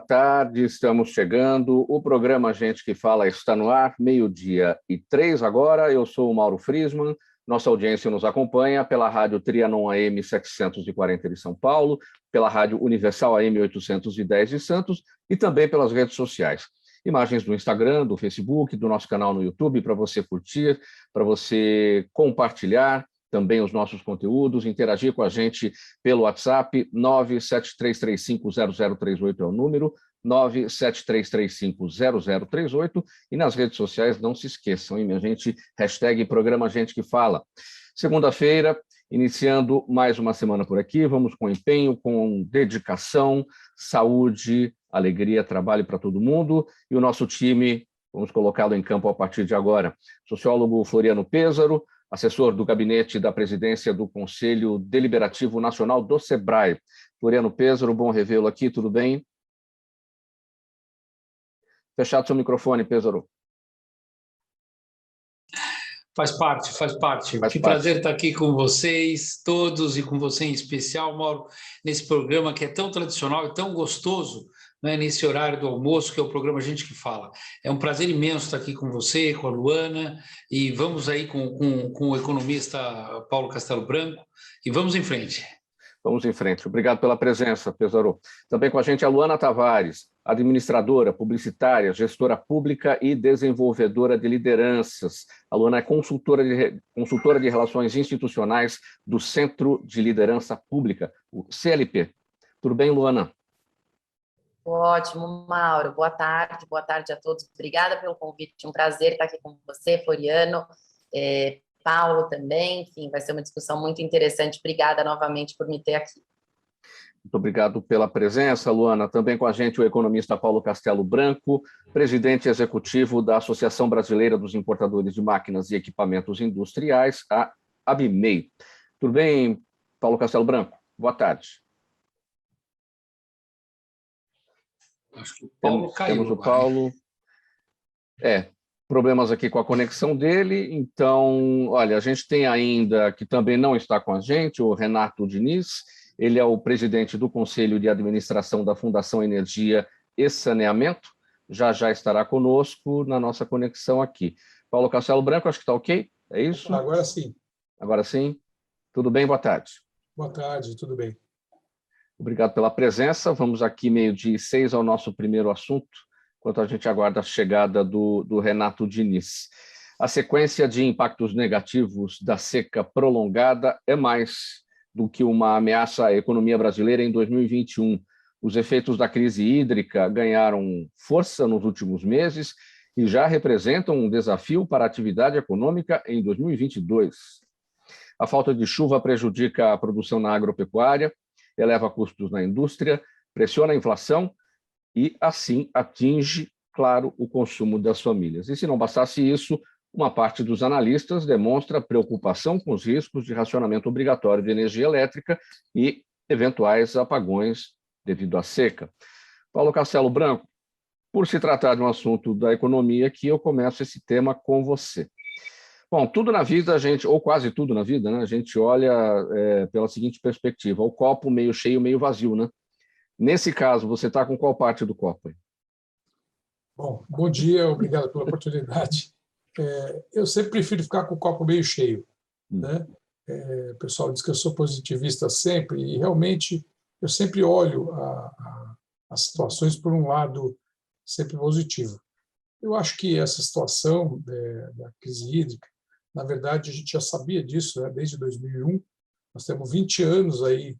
tarde, estamos chegando. O programa Gente que Fala está no ar, 12:03 agora. Eu sou o Mauro Friesman. Nossa audiência nos acompanha pela Rádio Trianon AM 740 de São Paulo, pela Rádio Universal AM 810 de Santos e também pelas redes sociais. Imagens do Instagram, do Facebook, do nosso canal no YouTube para você curtir, para você compartilhar também os nossos conteúdos, interagir com a gente pelo WhatsApp, 973350038 é o número, 973350038, e nas redes sociais não se esqueçam, hein, minha gente, hashtag Programa Gente que Fala. Segunda-feira, iniciando mais uma semana por aqui, vamos com empenho, com dedicação, saúde, alegria, trabalho para todo mundo, e o nosso time, vamos colocá-lo em campo a partir de agora. Sociólogo Floriano Pêsaro, assessor do gabinete da presidência do Conselho Deliberativo Nacional do SEBRAE. Floriano Pêsaro, bom revê-lo aqui, tudo bem? Fechado seu microfone, Pêsaro. Faz parte. Que prazer estar aqui com vocês, todos, e com você em especial, Mauro, nesse programa que é tão tradicional e tão gostoso, né, nesse horário do almoço, que é o programa Gente que Fala. É um prazer imenso estar aqui com você, com a Luana, e vamos aí com o economista Paulo Castelo Branco, e vamos em frente. Vamos em frente. Obrigado pela presença, Pêsaro. Também com a gente a Luana Tavares, administradora, publicitária, gestora pública e desenvolvedora de lideranças. A Luana é consultora de relações institucionais do Centro de Liderança Pública, o CLP. Tudo bem, Luana? Ótimo, Mauro. Boa tarde a todos. Obrigada pelo convite. Um prazer estar aqui com você, Floriano, Paulo também. Enfim, vai ser uma discussão muito interessante. Obrigada novamente por me ter aqui. Muito obrigado pela presença, Luana. Também com a gente o economista Paulo Castelo Branco, presidente executivo da Associação Brasileira dos Importadores de Máquinas e Equipamentos Industriais, a ABMEI. Tudo bem, Paulo Castelo Branco? Boa tarde. Acho que o Paulo caiu. Temos o Paulo. Problemas aqui com a conexão dele. Então, olha, a gente tem ainda, que também não está com a gente, o Renato Diniz. Ele é o presidente do Conselho de Administração da Fundação Energia e Saneamento. Já estará conosco na nossa conexão aqui. Paulo Castelo Branco, acho que está ok? É isso? Agora sim. Agora sim. Tudo bem? Boa tarde. Boa tarde, tudo bem. Obrigado pela presença. Vamos aqui, 12:06, ao nosso primeiro assunto, enquanto a gente aguarda a chegada do Renato Diniz. A sequência de impactos negativos da seca prolongada é mais do que uma ameaça à economia brasileira em 2021. Os efeitos da crise hídrica ganharam força nos últimos meses e já representam um desafio para a atividade econômica em 2022. A falta de chuva prejudica a produção na agropecuária, eleva custos na indústria, pressiona a inflação e, assim, atinge, claro, o consumo das famílias. E se não bastasse isso, uma parte dos analistas demonstra preocupação com os riscos de racionamento obrigatório de energia elétrica e eventuais apagões devido à seca. Paulo Castelo Branco, por se tratar de um assunto da economia aqui, eu começo esse tema com você. Bom, tudo na vida, ou quase tudo na vida, né, a gente olha pela seguinte perspectiva: o copo meio cheio, meio vazio, né? Nesse caso, você está com qual parte do copo aí? Bom dia, obrigado pela oportunidade. Eu sempre prefiro ficar com o copo meio cheio, né? O pessoal diz que eu sou positivista sempre, e realmente eu sempre olho as situações por um lado sempre positivo. Eu acho que essa situação da crise hídrica, na verdade, a gente já sabia disso, né? Desde 2001. Nós temos 20 anos aí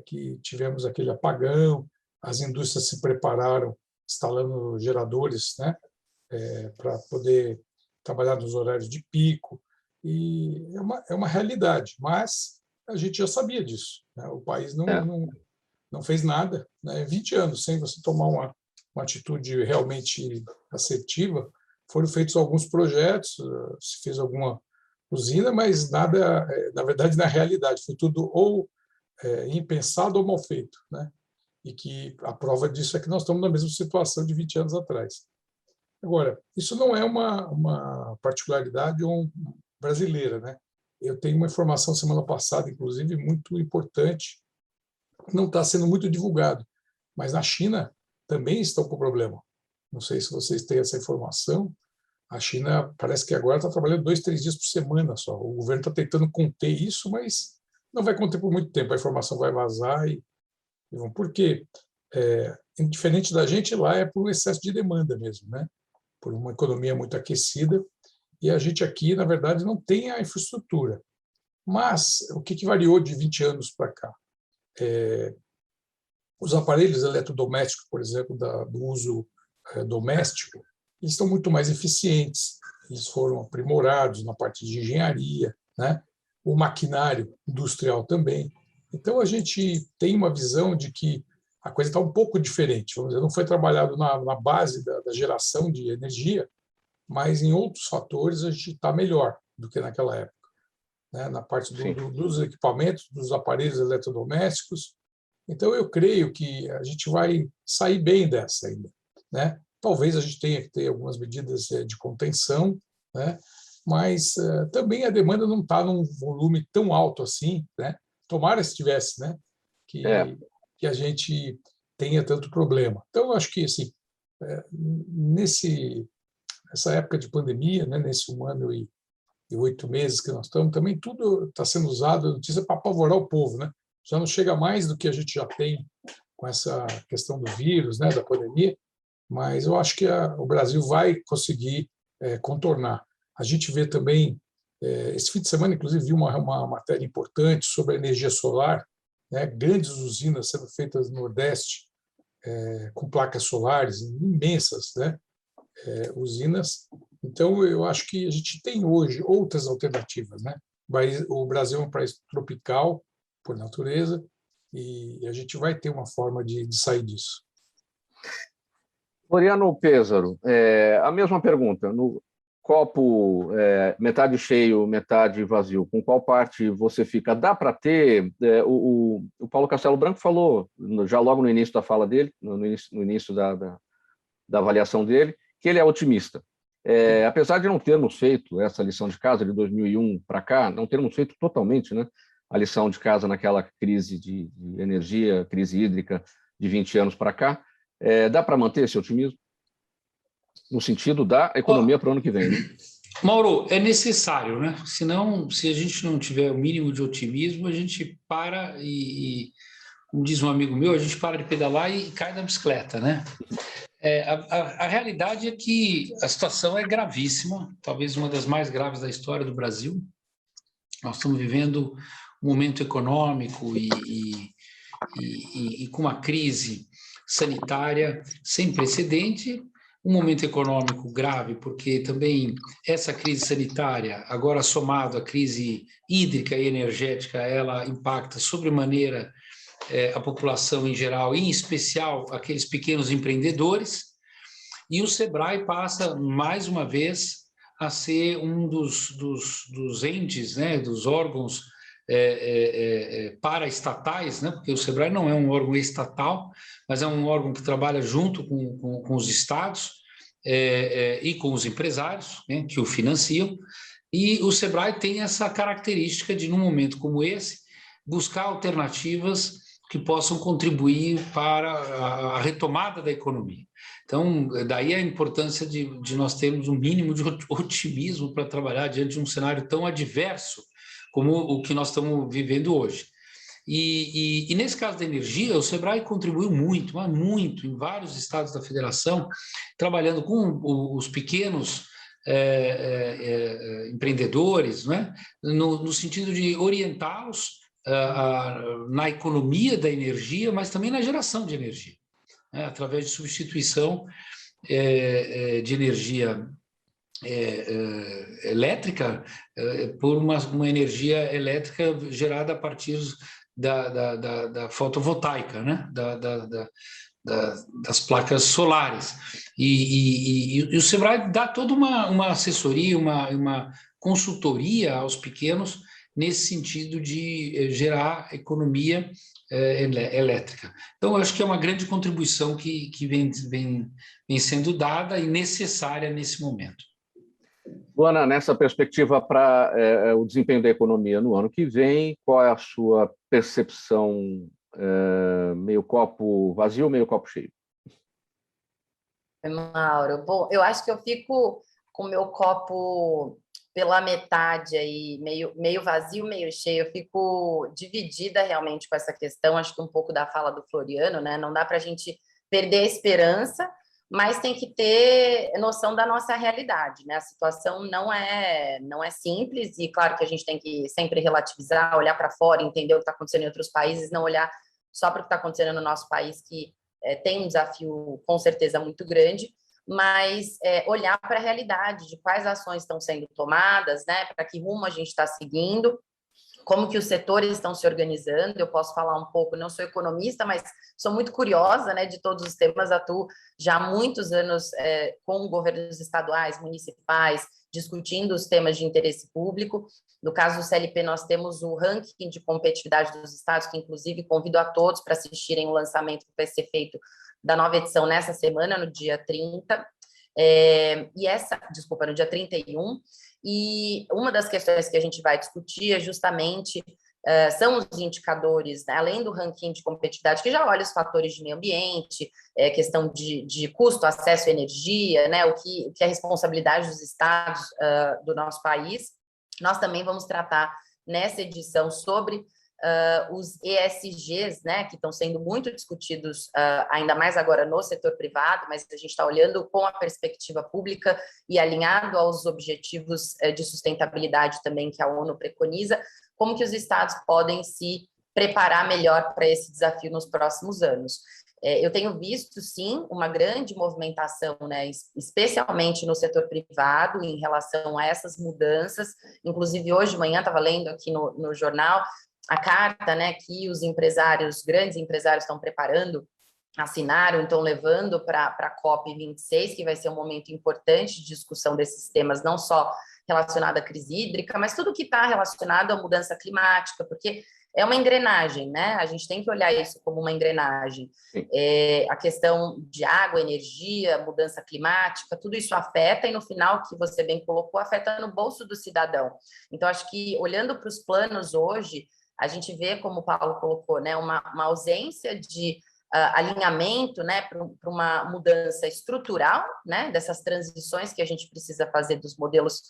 que tivemos aquele apagão, as indústrias se prepararam instalando geradores, né? Para poder trabalhar nos horários de pico, e é uma realidade, mas a gente já sabia disso, né? O país não fez nada, né? 20 anos sem você tomar uma atitude realmente assertiva. Foram feitos alguns projetos, se fez alguma usina, mas nada, na verdade, na realidade, foi tudo ou impensado ou mal feito, né? E que a prova disso é que nós estamos na mesma situação de 20 anos atrás. Agora, isso não é uma particularidade brasileira, né? Eu tenho uma informação semana passada, inclusive, muito importante, não está sendo muito divulgado, mas na China também estão com problema. Não sei se vocês têm essa informação. A China parece que agora está trabalhando 2, 3 dias por semana só. O governo está tentando conter isso, mas não vai conter por muito tempo. A informação vai vazar por quê? Diferente da gente, lá é por excesso de demanda mesmo, né? Por uma economia muito aquecida, e a gente aqui, na verdade, não tem a infraestrutura. Mas o que variou de 20 anos para cá? Os aparelhos eletrodomésticos, por exemplo, do uso doméstico, eles estão muito mais eficientes, eles foram aprimorados na parte de engenharia, né? O maquinário industrial também. Então, a gente tem uma visão de que a coisa está um pouco diferente. Vamos dizer, não foi trabalhado na base da geração de energia, mas em outros fatores a gente está melhor do que naquela época, né? Na parte dos equipamentos, dos aparelhos eletrodomésticos. Então, eu creio que a gente vai sair bem dessa ainda, né? Talvez a gente tenha que ter algumas medidas de contenção, né? Mas também a demanda não está num volume tão alto assim, né? Tomara se tivesse, né? Que a gente tenha tanto problema. Então, eu acho que assim, nessa época de pandemia, né? Nesse 1 ano e 8 meses que nós estamos, também tudo está sendo usado, a notícia, para apavorar o povo, né? Já não chega mais do que a gente já tem com essa questão do vírus, né? Da pandemia, mas eu acho que o Brasil vai conseguir contornar. A gente vê também, esse fim de semana, inclusive, vi uma matéria importante sobre a energia solar, né? Grandes usinas sendo feitas no Nordeste, com placas solares imensas, né? Usinas. Então, eu acho que a gente tem hoje outras alternativas, né? O Brasil é um país tropical, por natureza, e a gente vai ter uma forma de sair disso. Floriano Pêssaro, a mesma pergunta. No copo metade cheio, metade vazio, com qual parte você fica? Dá para ter? O Paulo Castelo Branco falou, já logo no início da fala dele, no início da avaliação dele, que ele é otimista. Apesar de não termos feito essa lição de casa de 2001 para cá, não termos feito totalmente, né, a lição de casa naquela crise de energia, crise hídrica de 20 anos para cá, dá para manter esse otimismo? No sentido da economia para o ano que vem. Né? Mauro, é necessário, né? Senão, se a gente não tiver o mínimo de otimismo, a gente para como diz um amigo meu, a gente para de pedalar e cai da bicicleta, né? A realidade é que a situação é gravíssima, talvez uma das mais graves da história do Brasil. Nós estamos vivendo um momento econômico e com uma crise sanitária sem precedente, um momento econômico grave, porque também essa crise sanitária, agora somado à crise hídrica e energética, ela impacta sobremaneira a população em geral, em especial aqueles pequenos empreendedores, e o SEBRAE passa, mais uma vez, a ser um dos entes, né, dos órgãos paraestatais, né, porque o SEBRAE não é um órgão estatal, mas é um órgão que trabalha junto com os estados e com os empresários, né, que o financiam, e o SEBRAE tem essa característica de, num momento como esse, buscar alternativas que possam contribuir para a retomada da economia. Então, daí a importância de nós termos um mínimo de otimismo para trabalhar diante de um cenário tão adverso como o que nós estamos vivendo hoje. E nesse caso da energia, o SEBRAE contribuiu muito, mas muito, em vários estados da federação, trabalhando com os pequenos empreendedores, né? No sentido de orientá-los na economia da energia, mas também na geração de energia, né? Através de substituição de energia elétrica por uma energia elétrica gerada a partir da fotovoltaica, né? Das placas solares. E o SEBRAE dá toda uma assessoria, uma consultoria aos pequenos nesse sentido de gerar economia elétrica. Então, eu acho que é uma grande contribuição que vem sendo dada e necessária nesse momento. Luana, nessa perspectiva para o desempenho da economia no ano que vem, qual é a sua percepção, meio copo vazio ou meio copo cheio? Mauro. Bom, eu acho que eu fico com o meu copo pela metade aí, meio vazio, meio cheio. Eu fico dividida realmente com essa questão. Acho que um pouco da fala do Floriano, né? Não dá para a gente perder a esperança, mas tem que ter noção da nossa realidade, né? A situação não é simples e claro que a gente tem que sempre relativizar, olhar para fora, entender o que está acontecendo em outros países, não olhar só para o que está acontecendo no nosso país, que tem um desafio com certeza muito grande, mas olhar para a realidade de quais ações estão sendo tomadas, né? Para que rumo a gente está seguindo, como que os setores estão se organizando. Eu posso falar um pouco, não sou economista, mas sou muito curiosa, né, de todos os temas, atuo já há muitos anos com governos estaduais, municipais, discutindo os temas de interesse público. No caso do CLP, nós temos o ranking de competitividade dos estados, que inclusive convido a todos para assistirem o lançamento que vai ser feito da nova edição nessa semana, no dia 30, no dia 31, e uma das questões que a gente vai discutir é justamente são os indicadores, né, além do ranking de competitividade, que já olha os fatores de meio ambiente, questão de custo, acesso à energia, né, o que é responsabilidade dos estados do nosso país. Nós também vamos tratar nessa edição sobre os ESGs, né, que estão sendo muito discutidos, ainda mais agora no setor privado, mas a gente está olhando com a perspectiva pública e alinhado aos objetivos de sustentabilidade também que a ONU preconiza, como que os estados podem se preparar melhor para esse desafio nos próximos anos. Eu tenho visto, sim, uma grande movimentação, né, especialmente no setor privado, em relação a essas mudanças. Inclusive, hoje de manhã, estava lendo aqui no jornal a carta, né, que os empresários, grandes empresários, estão preparando, assinaram, então levando para a COP26, que vai ser um momento importante de discussão desses temas, não só relacionado à crise hídrica, mas tudo que está relacionado à mudança climática, porque é uma engrenagem, né? A gente tem que olhar isso como uma engrenagem. A questão de água, energia, mudança climática, tudo isso afeta e, no final, que você bem colocou, afeta no bolso do cidadão. Então, acho que, olhando para os planos hoje, a gente vê, como o Paulo colocou, né, uma ausência de alinhamento, né, para uma mudança estrutural, né, dessas transições que a gente precisa fazer dos modelos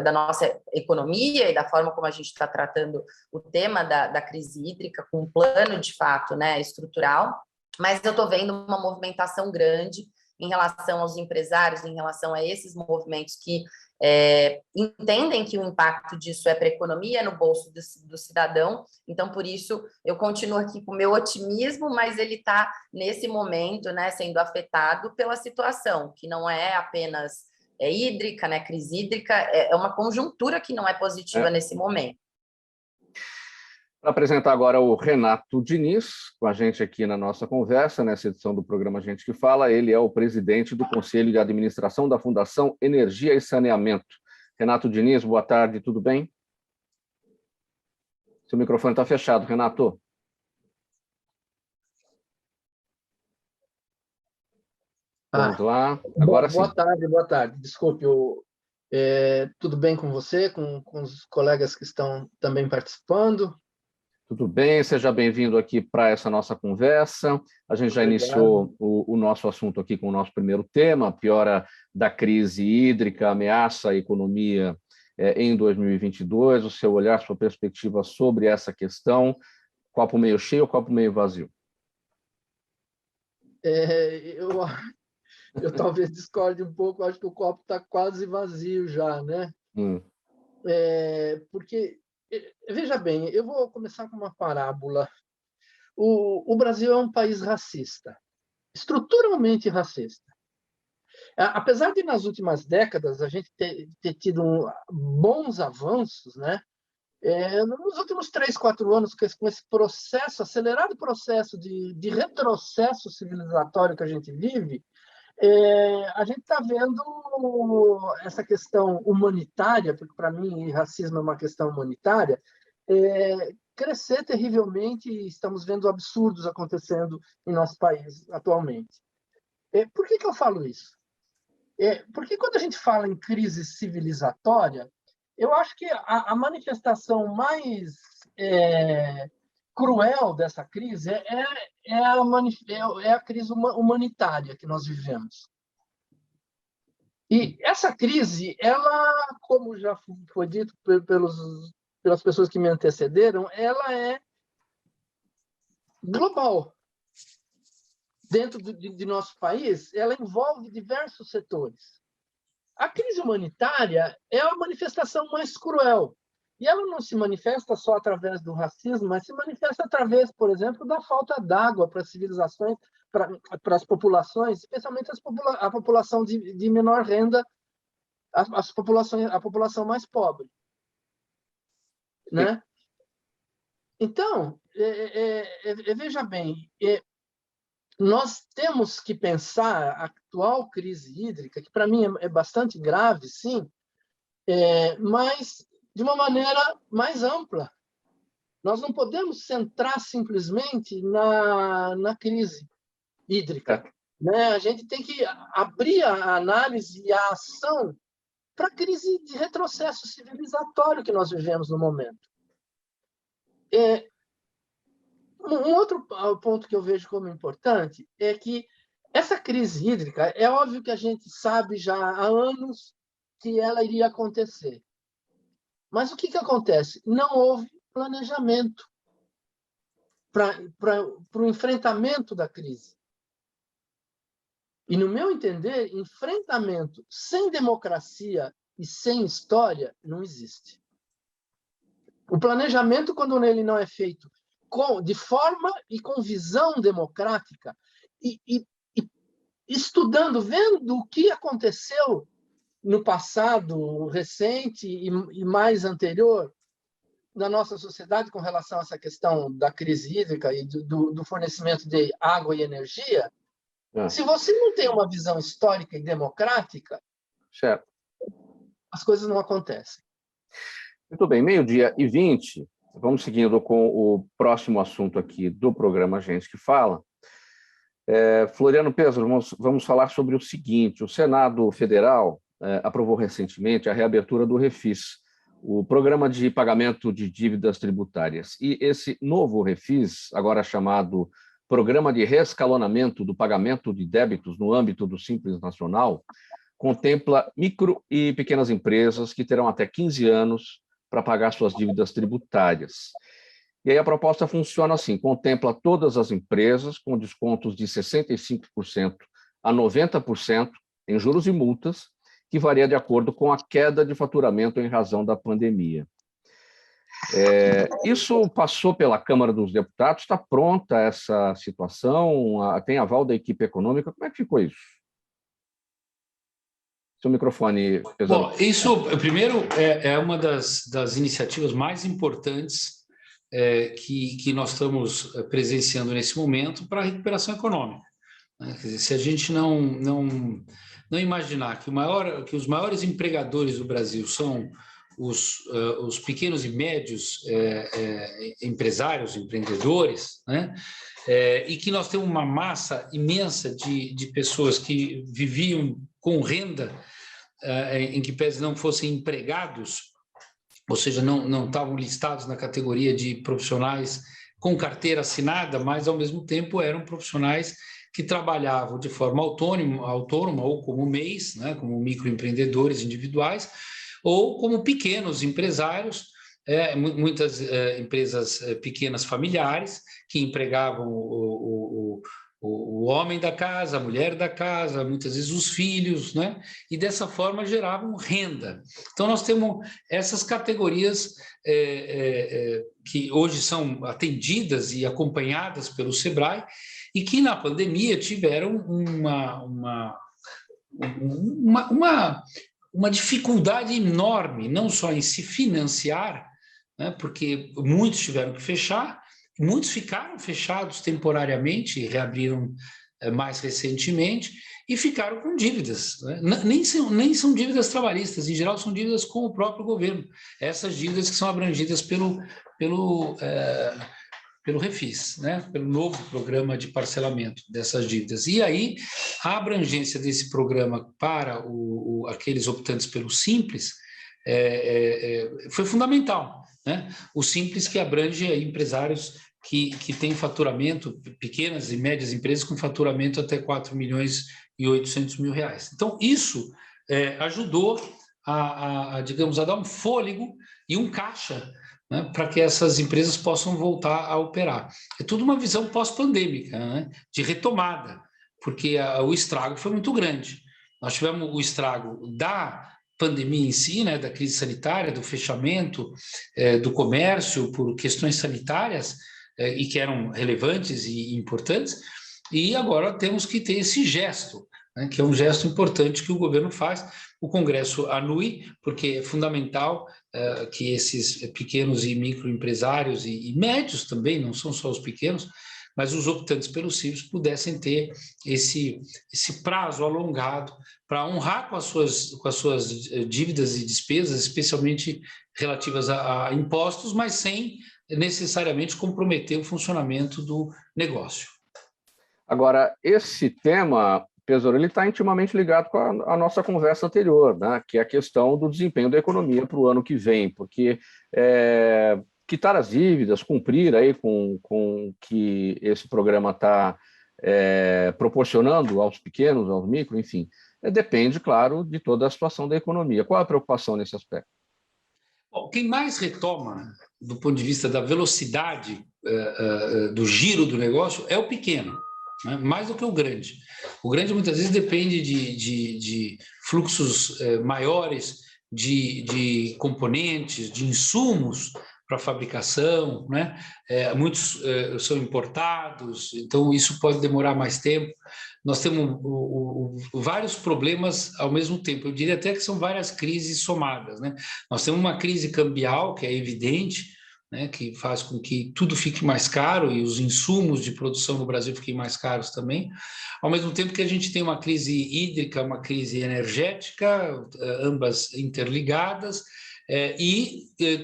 da nossa economia e da forma como a gente está tratando o tema da crise hídrica, com um plano, de fato, né, estrutural. Mas eu estou vendo uma movimentação grande em relação aos empresários, em relação a esses movimentos que entendem que o impacto disso é para a economia, é no bolso do cidadão. Então, por isso, eu continuo aqui com o meu otimismo, mas ele está, nesse momento, né, sendo afetado pela situação, que não é apenas hídrica, né, crise hídrica, é uma conjuntura que não é positiva nesse momento. Para apresentar agora o Renato Diniz, com a gente aqui na nossa conversa, nessa edição do programa Gente que Fala. Ele é o presidente do Conselho de Administração da Fundação Energia e Saneamento. Renato Diniz, boa tarde, tudo bem? Seu microfone está fechado, Renato. Vamos lá, agora sim. Boa tarde. Desculpe, tudo bem com você, com os colegas que estão também participando? Tudo bem, seja bem-vindo aqui para essa nossa conversa. A gente já iniciou o nosso assunto aqui com o nosso primeiro tema, a piora da crise hídrica, ameaça à economia em 2022. O seu olhar, sua perspectiva sobre essa questão, copo meio cheio ou copo meio vazio? Eu talvez discorde um pouco, acho que o copo está quase vazio já, né? Porque, veja bem, eu vou começar com uma parábola. O Brasil é um país racista, estruturalmente racista. Apesar de, nas últimas décadas, a gente ter tido bons avanços, né? Nos últimos 3, 4 anos, com esse processo, acelerado processo de retrocesso civilizatório que a gente vive, a gente está vendo essa questão humanitária, porque para mim racismo é uma questão humanitária, crescer terrivelmente, e estamos vendo absurdos acontecendo em nosso país atualmente. Por que eu falo isso? Porque quando a gente fala em crise civilizatória, eu acho que a manifestação mais cruel dessa crise é a crise humanitária que nós vivemos. E essa crise, ela, como já foi dito pelas pessoas que me antecederam, ela é global. Dentro de nosso país, ela envolve diversos setores. A crise humanitária é a manifestação mais cruel. E ela não se manifesta só através do racismo, mas se manifesta através, por exemplo, da falta d'água para as civilizações, para as populações, especialmente a população de menor renda, a população mais pobre. Né? Então, veja bem, nós temos que pensar a atual crise hídrica, que para mim é bastante grave, sim, mas de uma maneira mais ampla. Nós não podemos centrar simplesmente na crise hídrica. Né? A gente tem que abrir a análise e a ação para a crise de retrocesso civilizatório que nós vivemos no momento. Um outro ponto que eu vejo como importante é que essa crise hídrica, é óbvio que a gente sabe já há anos que ela iria acontecer. Mas o que acontece? Não houve planejamento para o enfrentamento da crise. E, no meu entender, enfrentamento sem democracia e sem história não existe. O planejamento, quando ele não é feito de forma e com visão democrática, e estudando, vendo o que aconteceu no passado recente e mais anterior na nossa sociedade com relação a essa questão da crise hídrica e do fornecimento de água e energia, se você não tem uma visão histórica e democrática, certo, as coisas não acontecem. Muito bem, 12h20, vamos seguindo com o próximo assunto aqui do programa Gente que Fala. Floriano Pêssaro, vamos falar sobre o seguinte: o Senado Federal aprovou recentemente a reabertura do Refis, o Programa de Pagamento de Dívidas Tributárias. E esse novo Refis, agora chamado Programa de Reescalonamento do Pagamento de Débitos no âmbito do Simples Nacional, contempla micro e pequenas empresas que terão até 15 anos para pagar suas dívidas tributárias. E aí a proposta funciona assim: contempla todas as empresas com descontos de 65% a 90% em juros e multas, que varia de acordo com a queda de faturamento em razão da pandemia. Isso passou pela Câmara dos Deputados, está pronta essa situação, tem aval da equipe econômica, como é que ficou isso? Seu microfone, Pêssaro. Bom, isso, primeiro, é uma das iniciativas mais importantes que nós estamos presenciando nesse momento para a recuperação econômica. Quer dizer, se a gente não imaginar que os maiores empregadores do Brasil são os pequenos e médios empresários, empreendedores, né? E que nós temos uma massa imensa de pessoas que viviam com renda em que pese não fossem empregados, ou seja, não estavam listados na categoria de profissionais com carteira assinada, mas, ao mesmo tempo, eram profissionais que trabalhavam de forma autônoma ou como MEIs, né, como microempreendedores individuais, ou como pequenos empresários, muitas empresas pequenas familiares que empregavam o homem da casa, a mulher da casa, muitas vezes os filhos, né? E dessa forma geravam renda. Então nós temos essas categorias que hoje são atendidas e acompanhadas pelo Sebrae e que na pandemia tiveram uma dificuldade enorme, não só em se financiar, né? Porque muitos tiveram que fechar, muitos ficaram fechados temporariamente e reabriram mais recentemente e ficaram com dívidas, né? Nem são dívidas trabalhistas, em geral são dívidas com o próprio governo. Essas dívidas que são abrangidas pelo Refis, né? Pelo novo programa de parcelamento dessas dívidas. E aí a abrangência desse programa para aqueles optantes pelo Simples foi fundamental, né? O Simples que abrange aí empresários que têm faturamento, pequenas e médias empresas com faturamento até 4 milhões e 800 mil reais. Então, isso ajudou digamos, a dar um fôlego e um caixa, né, para que essas empresas possam voltar a operar. É tudo uma visão pós-pandêmica, né, de retomada, porque o estrago foi muito grande. Nós tivemos o estrago da pandemia em si, né, da crise sanitária, do fechamento do comércio por questões sanitárias, e que eram relevantes e importantes, e agora temos que ter esse gesto, né, que é um gesto importante que o governo faz. O Congresso anui, porque é fundamental que esses pequenos e microempresários e médios também, não são só os pequenos, mas os optantes pelos CIVs pudessem ter esse prazo alongado para honrar com as suas dívidas e despesas, especialmente relativas a impostos, mas sem necessariamente comprometer o funcionamento do negócio. Agora, esse tema, Pesaro, ele está intimamente ligado com a nossa conversa anterior, né? Que é a questão do desempenho da economia para o ano que vem, porque quitar as dívidas, cumprir aí com o que esse programa está proporcionando aos pequenos, aos micro, enfim, depende, claro, de toda a situação da economia. Qual a preocupação nesse aspecto? Bom, quem mais retoma, do ponto de vista da velocidade do giro do negócio, é o pequeno, né? Mais do que o grande. O grande, muitas vezes, depende de fluxos maiores de componentes, de insumos para fabricação, né? Muitos são importados, então isso pode demorar mais tempo. Nós temos vários problemas ao mesmo tempo, eu diria até que são várias crises somadas, né? Nós temos uma crise cambial, que é evidente, né, que faz com que tudo fique mais caro e os insumos de produção no Brasil fiquem mais caros também, ao mesmo tempo que a gente tem uma crise hídrica, uma crise energética, ambas interligadas,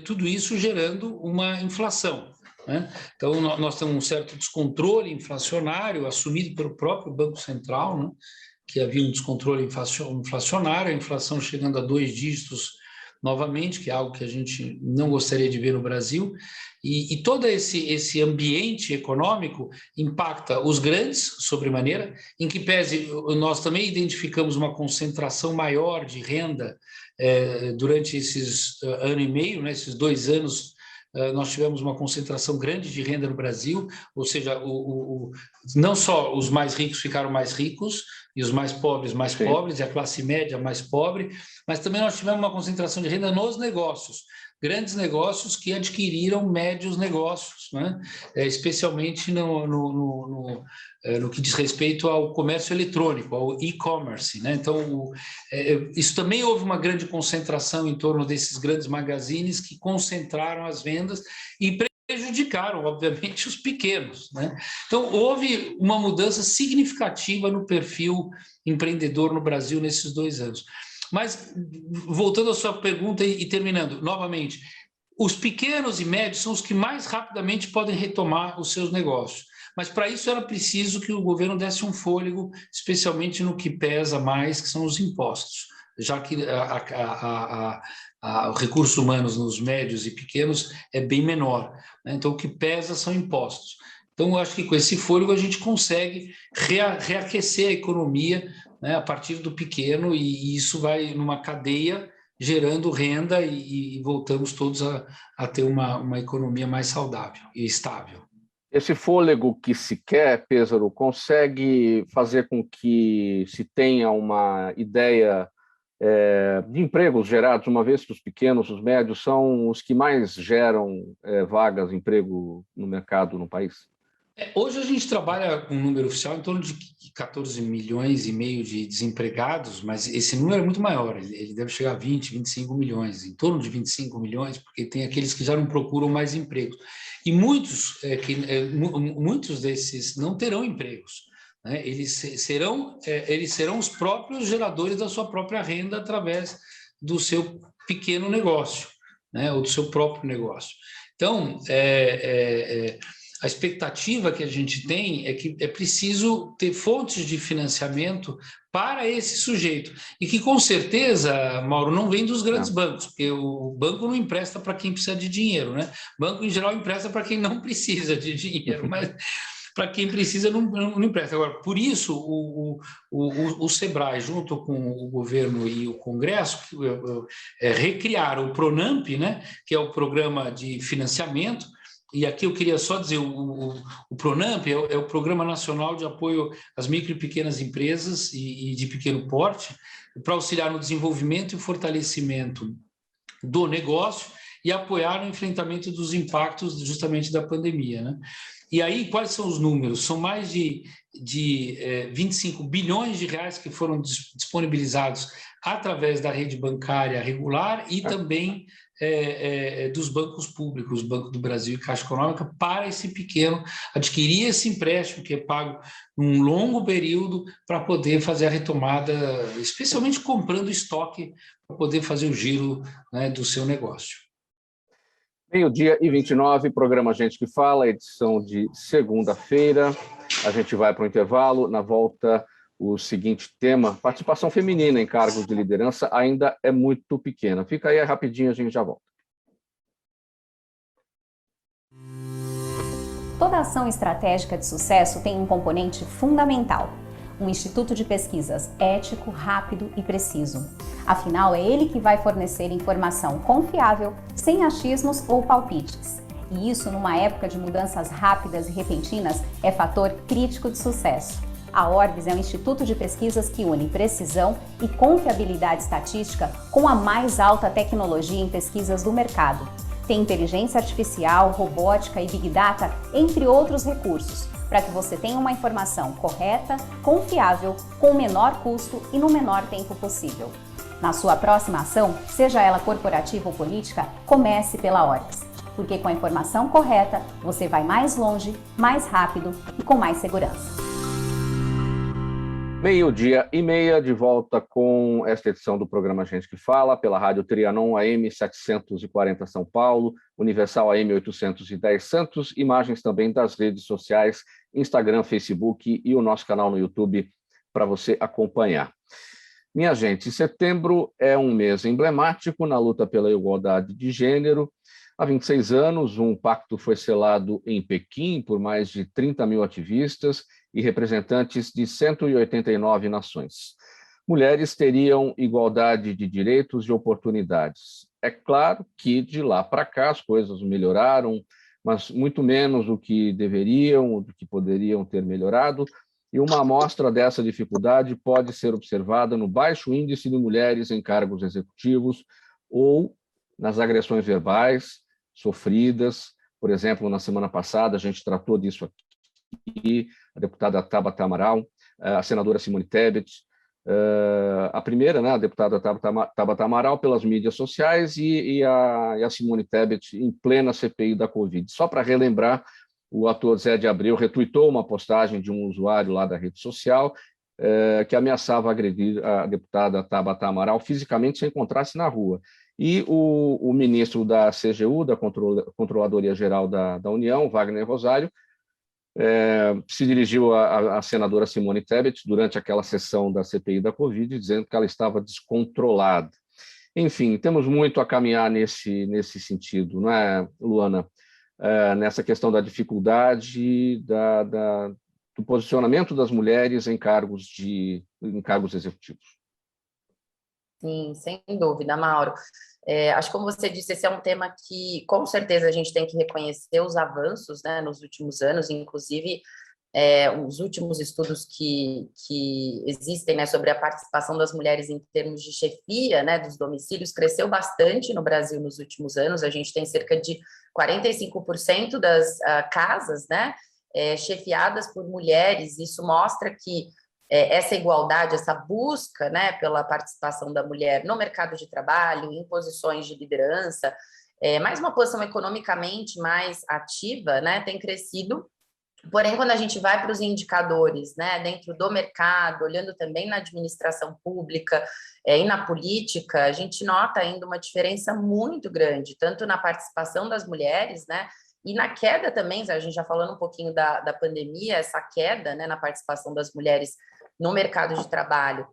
tudo isso gerando uma inflação, né? Então, nós temos um certo descontrole inflacionário assumido pelo próprio Banco Central, né, que havia um descontrole inflacionário, a inflação chegando a 2 dígitos novamente, que é algo que a gente não gostaria de ver no Brasil, e todo esse ambiente econômico impacta os grandes, sobremaneira, em que pese nós também identificamos uma concentração maior de renda durante esses ano e meio, né, esses 2 anos, nós tivemos uma concentração grande de renda no Brasil, ou seja, não só os mais ricos ficaram mais ricos, e os mais pobres, e a classe média mais pobre, mas também nós tivemos uma concentração de renda nos negócios, grandes negócios que adquiriram médios negócios, né? Especialmente no que diz respeito ao comércio eletrônico, ao e-commerce, né? Então, isso também houve uma grande concentração em torno desses grandes magazines que concentraram as vendas e prejudicaram, obviamente, os pequenos, né? Então, houve uma mudança significativa no perfil empreendedor no Brasil nesses 2 anos. Mas, voltando à sua pergunta e terminando, novamente, os pequenos e médios são os que mais rapidamente podem retomar os seus negócios. Mas, para isso, era preciso que o governo desse um fôlego, especialmente no que pesa mais, que são os impostos, já que os recursos humanos nos médios e pequenos é bem menor, né? Então, o que pesa são impostos. Então, eu acho que com esse fôlego a gente consegue reaquecer a economia, né, a partir do pequeno, e isso vai numa cadeia gerando renda e voltamos todos a ter uma economia mais saudável e estável. Esse fôlego que se quer, Pesaro, consegue fazer com que se tenha uma ideia de empregos gerados, uma vez que os pequenos, os médios, são os que mais geram vagas de emprego no mercado no país? Hoje a gente trabalha com um número oficial em torno de 14 milhões e meio de desempregados, mas esse número é muito maior, ele deve chegar a 20, 25 milhões, em torno de 25 milhões, porque tem aqueles que já não procuram mais empregos. E muitos desses não terão empregos, né? Eles serão os próprios geradores da sua própria renda através do seu pequeno negócio, né? Ou do seu próprio negócio. Então, a expectativa que a gente tem é que é preciso ter fontes de financiamento para esse sujeito. E que, com certeza, Mauro, não vem dos grandes bancos, porque o banco não empresta para quem precisa de dinheiro, né? O banco, em geral, empresta para quem não precisa de dinheiro, mas para quem precisa não empresta. Agora, por isso, o SEBRAE, junto com o governo e o Congresso, recriaram o PRONAMP, né? Que é o Programa de Financiamento. E aqui eu queria só dizer, o PRONAMP é o Programa Nacional de Apoio às Micro e Pequenas Empresas e de pequeno porte, para auxiliar no desenvolvimento e fortalecimento do negócio e apoiar no enfrentamento dos impactos justamente da pandemia, né? E aí, quais são os números? São mais de 25 bilhões de reais que foram disponibilizados através da rede bancária regular e também dos bancos públicos, Banco do Brasil e Caixa Econômica, para esse pequeno adquirir esse empréstimo que é pago num longo período para poder fazer a retomada, especialmente comprando estoque para poder fazer o giro, né, do seu negócio. 12h29, programa Gente que Fala, edição de segunda-feira. A gente vai para o intervalo. Na volta, o seguinte tema: participação feminina em cargos de liderança ainda é muito pequena. Fica aí rapidinho, a gente já volta. Toda ação estratégica de sucesso tem um componente fundamental: um instituto de pesquisas ético, rápido e preciso. Afinal, é ele que vai fornecer informação confiável, sem achismos ou palpites. E isso, numa época de mudanças rápidas e repentinas, é fator crítico de sucesso. A Orbis é um instituto de pesquisas que une precisão e confiabilidade estatística com a mais alta tecnologia em pesquisas do mercado. Tem inteligência artificial, robótica e Big Data, entre outros recursos, para que você tenha uma informação correta, confiável, com o menor custo e no menor tempo possível. Na sua próxima ação, seja ela corporativa ou política, comece pela Orbis, porque com a informação correta, você vai mais longe, mais rápido e com mais segurança. 12h30, de volta com esta edição do programa Gente que Fala, pela Rádio Trianon AM 740 São Paulo, Universal AM 810 Santos, imagens também das redes sociais, Instagram, Facebook e o nosso canal no YouTube para você acompanhar. Minha gente, setembro é um mês emblemático na luta pela igualdade de gênero. Há 26 anos, um pacto foi selado em Pequim por mais de 30 mil ativistas e representantes de 189 nações. Mulheres teriam igualdade de direitos e oportunidades. É claro que de lá para cá as coisas melhoraram, mas muito menos do que deveriam, do que poderiam ter melhorado, e uma amostra dessa dificuldade pode ser observada no baixo índice de mulheres em cargos executivos ou nas agressões verbais sofridas. Por exemplo, na semana passada a gente tratou disso aqui, a deputada Tabata Amaral, a senadora Simone Tebet, a primeira, né, a deputada Tabata Amaral pelas mídias sociais e a Simone Tebet em plena CPI da Covid. Só para relembrar, o ator Zé de Abreu retuitou uma postagem de um usuário lá da rede social que ameaçava agredir a deputada Tabata Amaral fisicamente se encontrasse na rua. E o ministro da CGU, da Controladoria Geral da União, Wagner Rosário, se dirigiu à senadora Simone Tebet durante aquela sessão da CPI da Covid, dizendo que ela estava descontrolada. Enfim, temos muito a caminhar nesse sentido, não é, Luana? Nessa questão da dificuldade do posicionamento das mulheres em cargos executivos. Sim, sem dúvida, Mauro. Acho que, como você disse, esse é um tema que, com certeza, a gente tem que reconhecer os avanços, né, nos últimos anos, inclusive os últimos estudos que existem, né, sobre a participação das mulheres em termos de chefia, né, dos domicílios, cresceu bastante no Brasil nos últimos anos. A gente tem cerca de 45% das casas, né, chefiadas por mulheres. Isso mostra que essa igualdade, essa busca, né, pela participação da mulher no mercado de trabalho, em posições de liderança, mais uma posição economicamente mais ativa, né, tem crescido. Porém, quando a gente vai para os indicadores, né, dentro do mercado, olhando também na administração pública e na política, a gente nota ainda uma diferença muito grande, tanto na participação das mulheres, né, e na queda também. A gente já falando um pouquinho da pandemia, essa queda, né, na participação das mulheres no mercado de trabalho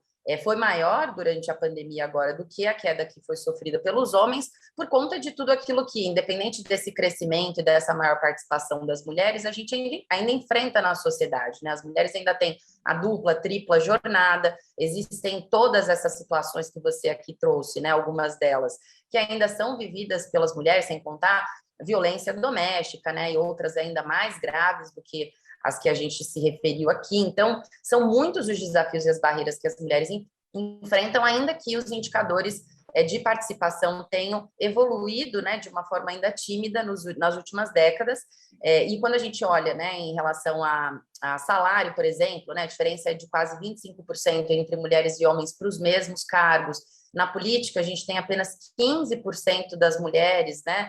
foi maior durante a pandemia agora do que a queda que foi sofrida pelos homens, por conta de tudo aquilo que, independente desse crescimento e dessa maior participação das mulheres, a gente ainda enfrenta na sociedade, né? As mulheres ainda têm a dupla, tripla jornada, existem todas essas situações que você aqui trouxe, né? Algumas delas, que ainda são vividas pelas mulheres, sem contar violência doméstica, né? E outras ainda mais graves do que as que a gente se referiu aqui. Então, são muitos os desafios e as barreiras que as mulheres enfrentam, ainda que os indicadores de participação tenham evoluído, né, de uma forma ainda tímida nas últimas décadas. E quando a gente olha, né, em relação a salário, por exemplo, né, a diferença é de quase 25% entre mulheres e homens para os mesmos cargos. Na política, a gente tem apenas 15% das mulheres, né,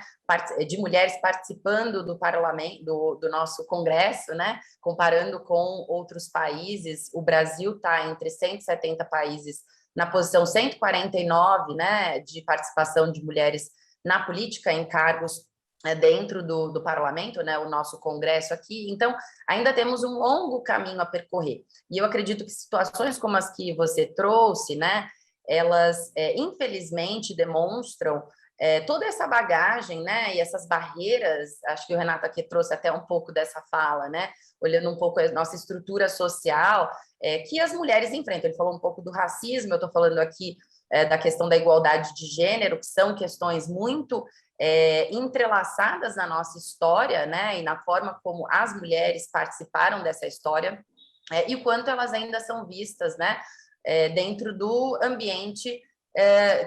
de mulheres participando do parlamento, do nosso Congresso, né, comparando com outros países. O Brasil está entre 170 países na posição 149, né, de participação de mulheres na política, em cargos dentro do parlamento, né, o nosso Congresso aqui. Então, ainda temos um longo caminho a percorrer. E eu acredito que situações como as que você trouxe, né, elas, infelizmente, demonstram toda essa bagagem, né, e essas barreiras. Acho que o Renato aqui trouxe até um pouco dessa fala, né, olhando um pouco a nossa estrutura social, que as mulheres enfrentam. Ele falou um pouco do racismo, eu estou falando aqui da questão da igualdade de gênero, que são questões muito entrelaçadas na nossa história, né, e na forma como as mulheres participaram dessa história, e o quanto elas ainda são vistas, né, dentro do ambiente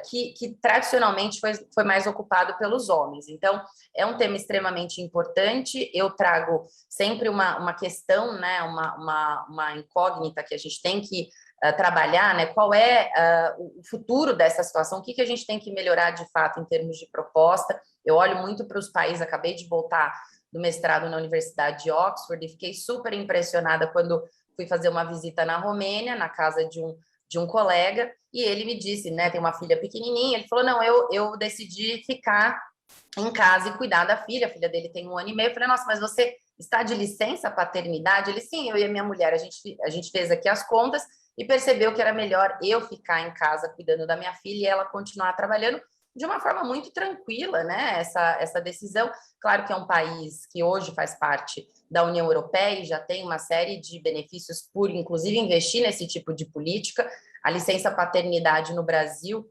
que tradicionalmente foi mais ocupado pelos homens. Então, é um tema extremamente importante. Eu trago sempre uma questão, né, uma incógnita que a gente tem que trabalhar, né, qual é o futuro dessa situação, o que a gente tem que melhorar de fato em termos de proposta. Eu olho muito para os países, acabei de voltar do mestrado na Universidade de Oxford e fiquei super impressionada quando fui fazer uma visita na Romênia, na casa de um colega, e ele me disse, né, tem uma filha pequenininha, ele falou, não, eu decidi ficar em casa e cuidar da filha, a filha dele tem 1 ano e meio. Eu falei, nossa, mas você está de licença paternidade? Ele, sim, eu e a minha mulher, a gente fez aqui as contas e percebeu que era melhor eu ficar em casa cuidando da minha filha e ela continuar trabalhando, de uma forma muito tranquila, né, essa decisão. Claro que é um país que hoje faz parte da União Europeia e já tem uma série de benefícios por, inclusive, investir nesse tipo de política. A licença paternidade no Brasil,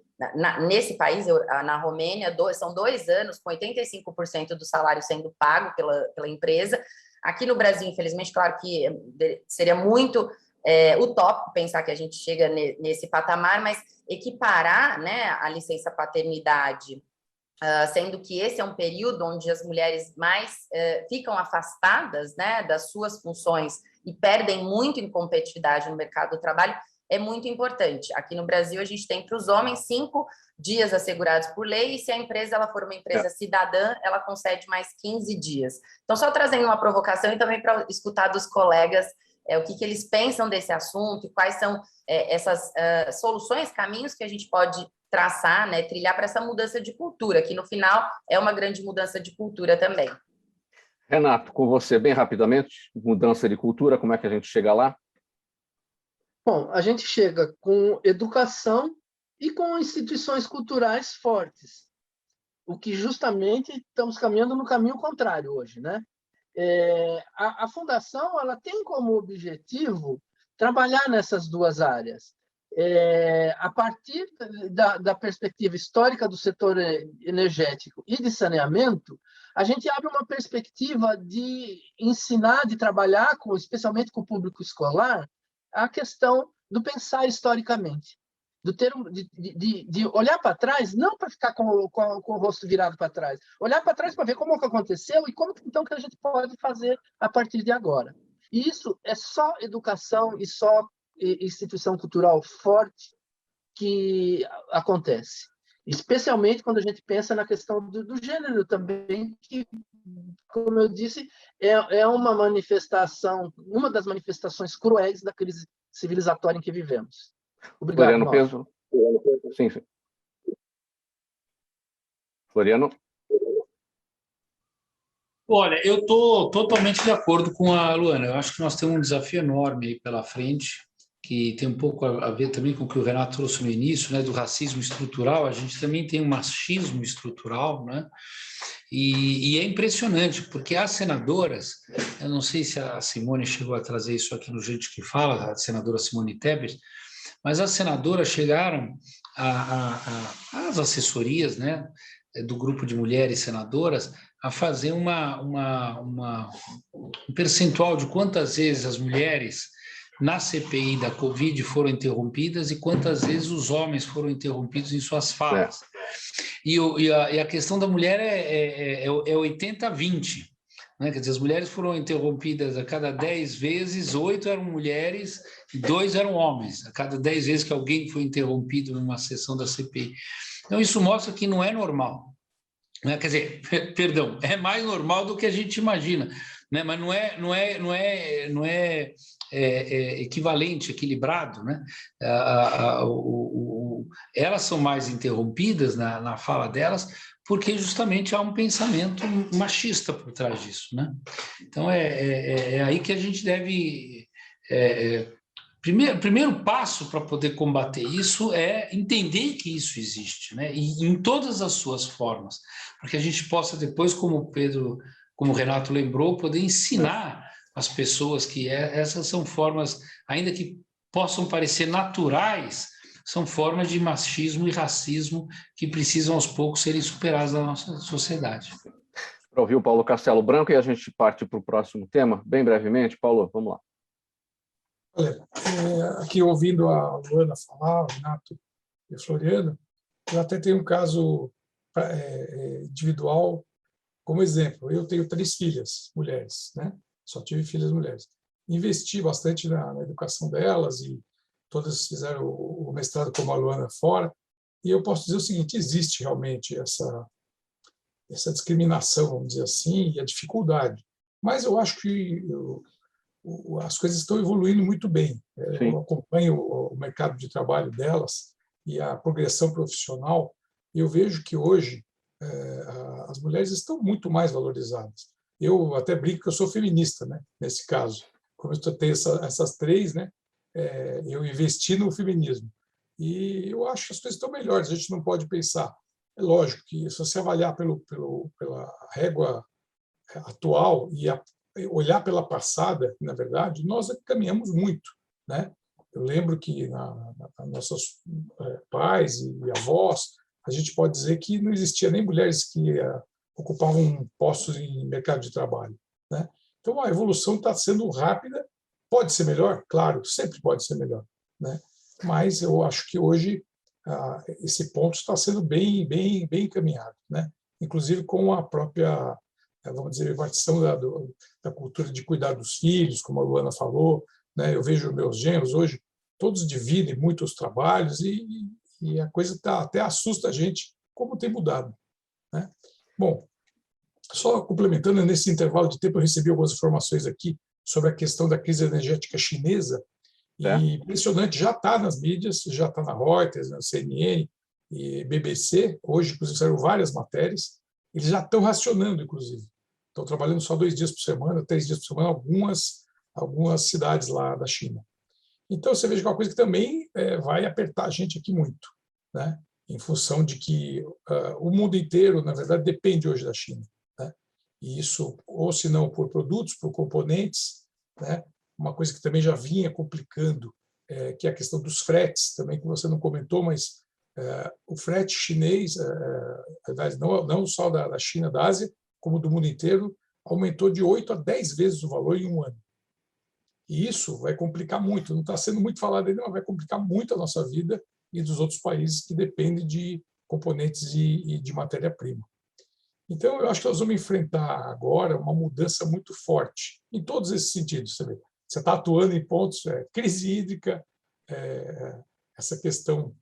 nesse país, na Romênia, são 2 anos, com 85% do salário sendo pago pela empresa. Aqui no Brasil, infelizmente, claro que seria muito utópico pensar que a gente chega nesse patamar, mas equiparar, né, a licença paternidade, sendo que esse é um período onde as mulheres mais ficam afastadas, né, das suas funções e perdem muito em competitividade no mercado do trabalho, é muito importante. Aqui no Brasil, a gente tem para os homens 5 dias assegurados por lei, e se a empresa ela for uma empresa cidadã, ela concede mais 15 dias. Então, só trazendo uma provocação e também para escutar dos colegas o que eles pensam desse assunto e quais são essas soluções, caminhos que a gente pode traçar, né, trilhar para essa mudança de cultura, que no final é uma grande mudança de cultura também. Renato, com você, bem rapidamente, mudança de cultura, como é que a gente chega lá? Bom, a gente chega com educação e com instituições culturais fortes, o que justamente estamos caminhando no caminho contrário hoje, né? A Fundação ela tem como objetivo trabalhar nessas 2 áreas. A partir da perspectiva histórica do setor energético e de saneamento, a gente abre uma perspectiva de ensinar, de trabalhar, especialmente com o público escolar, a questão do pensar historicamente, do termo de olhar para trás, não para ficar com o rosto virado para trás, olhar para trás para ver como que aconteceu e como então que a gente pode fazer a partir de agora. E isso é só educação e só instituição cultural forte que acontece, especialmente quando a gente pensa na questão do gênero também, que, como eu disse, é uma das manifestações cruéis da crise civilizatória em que vivemos. Obrigado, Floriano Peso. Sim. Floriano? Olha, eu estou totalmente de acordo com a Luana. Eu acho que nós temos um desafio enorme aí pela frente, que tem um pouco a ver também com o que o Renato trouxe no início, né, do racismo estrutural. A gente também tem um machismo estrutural, né? E é impressionante, porque as senadoras, eu não sei se a Simone chegou a trazer isso aqui no Gente que Fala, a senadora Simone Tebet, mas as senadoras chegaram às assessorias, né, do grupo de mulheres senadoras a fazer um percentual de quantas vezes as mulheres na CPI da Covid foram interrompidas e quantas vezes os homens foram interrompidos em suas falas. E a questão da mulher é 80-20. Né? Quer dizer, as mulheres foram interrompidas a cada 10 vezes, 8 eram mulheres e 2 eram homens, a cada 10 vezes que alguém foi interrompido numa sessão da CPI. Então, isso mostra que não é normal. Né? Quer dizer, perdão, é mais normal do que a gente imagina, né? Mas não é equivalente, equilibrado, né? Elas são mais interrompidas na fala delas porque justamente há um pensamento machista por trás disso, né? Então é aí que a gente deve primeiro passo para poder combater isso é entender que isso existe, né? E em todas as suas formas, para que a gente possa depois, como o Renato lembrou, poder ensinar as pessoas que essas são formas, ainda que possam parecer naturais, são formas de machismo e racismo que precisam aos poucos serem superadas na nossa sociedade. Para ouvir o Paulo Castelo Branco e a gente parte para o próximo tema, bem brevemente. Paulo, vamos lá. Olha, aqui ouvindo a Luana falar, o Renato e o Floriano, eu até tenho um caso individual como exemplo. Eu tenho 3 filhas mulheres, né? Só tive filhas mulheres. Investi bastante na educação delas e todas fizeram o mestrado como a Luana fora. E eu posso dizer o seguinte, existe realmente essa discriminação, vamos dizer assim, e a dificuldade. Mas eu acho que as coisas estão evoluindo muito bem. Eu acompanho o mercado de trabalho delas e a progressão profissional, e eu vejo que hoje as mulheres estão muito mais valorizadas. Eu até brinco que eu sou feminista, né? Nesse caso. Como eu tenho essas 3, né? Eu investi no feminismo. E eu acho que as coisas estão melhores. A gente não pode pensar. É lógico que se você avaliar pela régua atual e olhar pela passada, na verdade, nós caminhamos muito, né? Eu lembro que nossos pais e avós, a gente pode dizer que não existia nem mulheres que ocupavam postos em mercado de trabalho, né? Então, a evolução está sendo rápida. Pode ser melhor? Claro, sempre pode ser melhor, né? Mas eu acho que hoje esse ponto está sendo bem encaminhado, né? Inclusive com a própria, vamos dizer, repartição da cultura de cuidar dos filhos, como a Luana falou, né? Eu vejo meus genros hoje, todos dividem muito os trabalhos e a coisa até assusta a gente como tem mudado, né? Bom, só complementando, nesse intervalo de tempo eu recebi algumas informações aqui sobre a questão da crise energética chinesa, e impressionante, já está nas mídias, já está na Reuters, na CNN e BBC, hoje, inclusive, saíram várias matérias, eles já estão racionando, inclusive. Estão trabalhando só 2 dias por semana, 3 dias por semana, algumas cidades lá da China. Então, você veja que é uma coisa que também vai apertar a gente aqui muito, né? Em função de que o mundo inteiro, na verdade, depende hoje da China, né? E isso, ou se não por produtos, por componentes, né? Uma coisa que também já vinha complicando, que é a questão dos fretes, também que você não comentou, mas o frete chinês, não só da China, da Ásia, como do mundo inteiro, aumentou de 8 a 10 vezes o valor em um ano. E isso vai complicar muito, não está sendo muito falado ainda, mas vai complicar muito a nossa vida e dos outros países que dependem de componentes e de matéria-prima. Então, eu acho que nós vamos enfrentar agora uma mudança muito forte, em todos esses sentidos. Você está atuando em pontos, crise hídrica, essa questão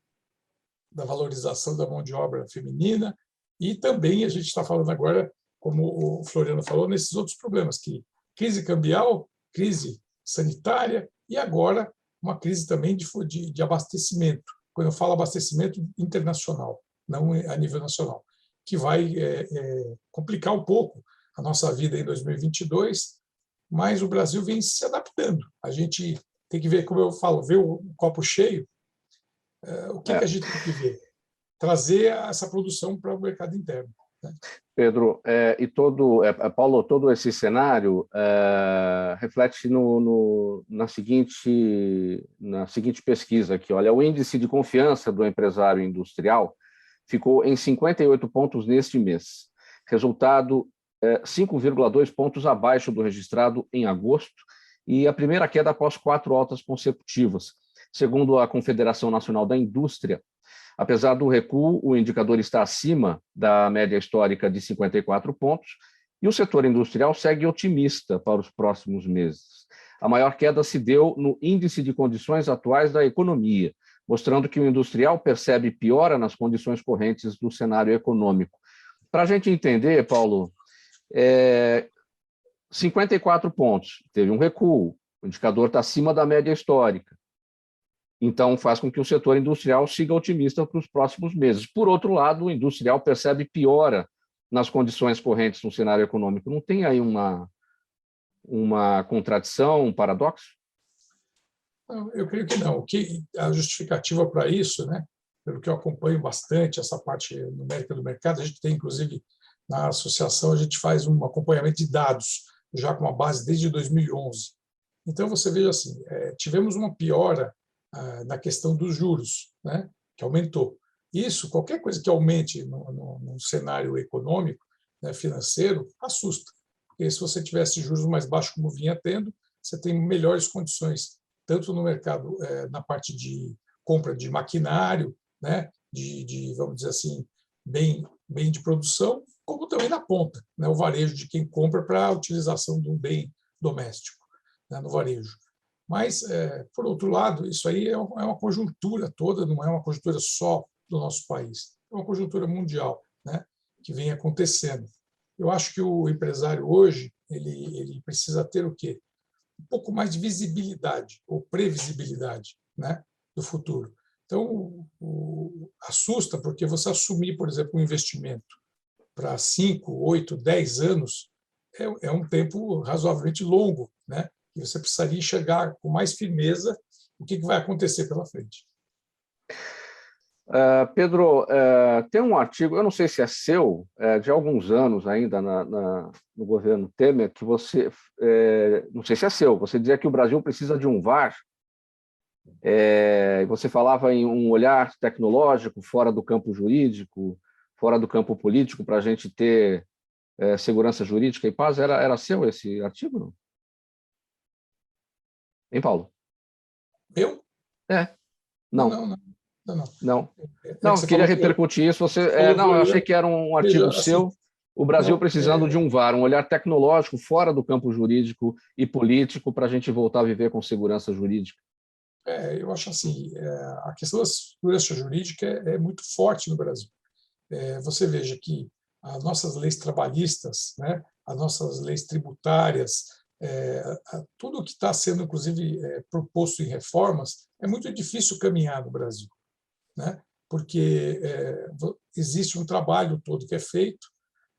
da valorização da mão de obra feminina, e também a gente está falando agora, como o Floriano falou, nesses outros problemas, que crise cambial, crise sanitária e agora uma crise também de abastecimento. Quando eu falo abastecimento internacional, não a nível nacional, que vai complicar um pouco a nossa vida em 2022, mas o Brasil vem se adaptando. A gente tem que ver, como eu falo, ver o copo cheio. O que a gente tem que ver? Trazer essa produção para o mercado interno. Né? Pedro, Paulo, todo esse cenário reflete na seguinte pesquisa aqui. Olha, o índice de confiança do empresário industrial ficou em 58 pontos neste mês. Resultado 5,2 pontos abaixo do registrado em agosto e a primeira queda após 4 altas consecutivas. Segundo a Confederação Nacional da Indústria, apesar do recuo, o indicador está acima da média histórica de 54 pontos e o setor industrial segue otimista para os próximos meses. A maior queda se deu no índice de condições atuais da economia, mostrando que o industrial percebe piora nas condições correntes do cenário econômico. Para a gente entender, Paulo, 54 pontos, teve um recuo, o indicador está acima da média histórica. Então, faz com que o setor industrial siga otimista para os próximos meses. Por outro lado, o industrial percebe piora nas condições correntes no cenário econômico. Não tem aí uma contradição, um paradoxo? Eu creio que não. A justificativa para isso, né, pelo que eu acompanho bastante essa parte numérica do mercado, a gente tem, inclusive, na associação, a gente faz um acompanhamento de dados, já com uma base desde 2011. Então, você veja assim, tivemos uma piora na questão dos juros, né, que aumentou. Isso, qualquer coisa que aumente no cenário econômico, né, financeiro, assusta. Porque se você tivesse juros mais baixos, como vinha tendo, você tem melhores condições, tanto no mercado, na parte de compra de maquinário, né, vamos dizer assim, bem de produção, como também na ponta, né, o varejo de quem compra para a utilização de um bem doméstico, né, no varejo. Mas, por outro lado, isso aí é uma conjuntura toda, não é uma conjuntura só do nosso país, é uma conjuntura mundial, né, que vem acontecendo. Eu acho que o empresário hoje ele precisa ter o quê? Um pouco mais de visibilidade ou previsibilidade, né, do futuro. Então, assusta porque você assumir, por exemplo, um investimento para 5, 8, 10 anos é um tempo razoavelmente longo, né? E você precisaria enxergar com mais firmeza o que vai acontecer pela frente. Pedro, tem um artigo, eu não sei se é seu, de alguns anos ainda no governo Temer, que você, não sei se é seu, você dizia que o Brasil precisa de um VAR, você falava em um olhar tecnológico fora do campo jurídico, fora do campo político, para a gente ter segurança jurídica e paz. Era seu esse artigo, não? Hein, Paulo? Eu? Não. Não, eu queria repercutir isso. Eu achei que era um artigo seu. O Brasil precisando de um VAR, um olhar tecnológico fora do campo jurídico e político para a gente voltar a viver com segurança jurídica. Eu acho assim, a questão da segurança jurídica é muito forte no Brasil. Você veja que as nossas leis trabalhistas, né, as nossas leis tributárias, tudo que está sendo, inclusive, proposto em reformas, é muito difícil caminhar no Brasil, né? Porque existe um trabalho todo que é feito,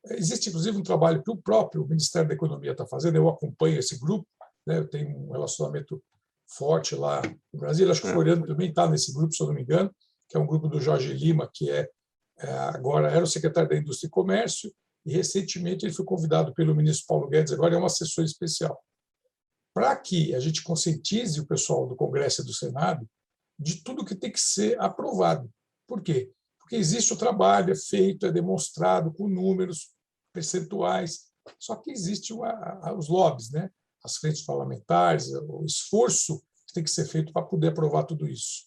existe, inclusive, um trabalho que o próprio Ministério da Economia está fazendo, eu acompanho esse grupo, né? Eu tenho um relacionamento forte lá no Brasil, acho que o Floriano também está nesse grupo, se eu não me engano, que é um grupo do Jorge Lima, que agora era o secretário da Indústria e Comércio, e recentemente ele foi convidado pelo ministro Paulo Guedes, agora é um assessor especial, para que a gente conscientize o pessoal do Congresso e do Senado de tudo que tem que ser aprovado. Por quê? Porque existe o trabalho, é feito, é demonstrado com números, percentuais, só que existe os lobbies, né? As frentes parlamentares, o esforço que tem que ser feito para poder aprovar tudo isso.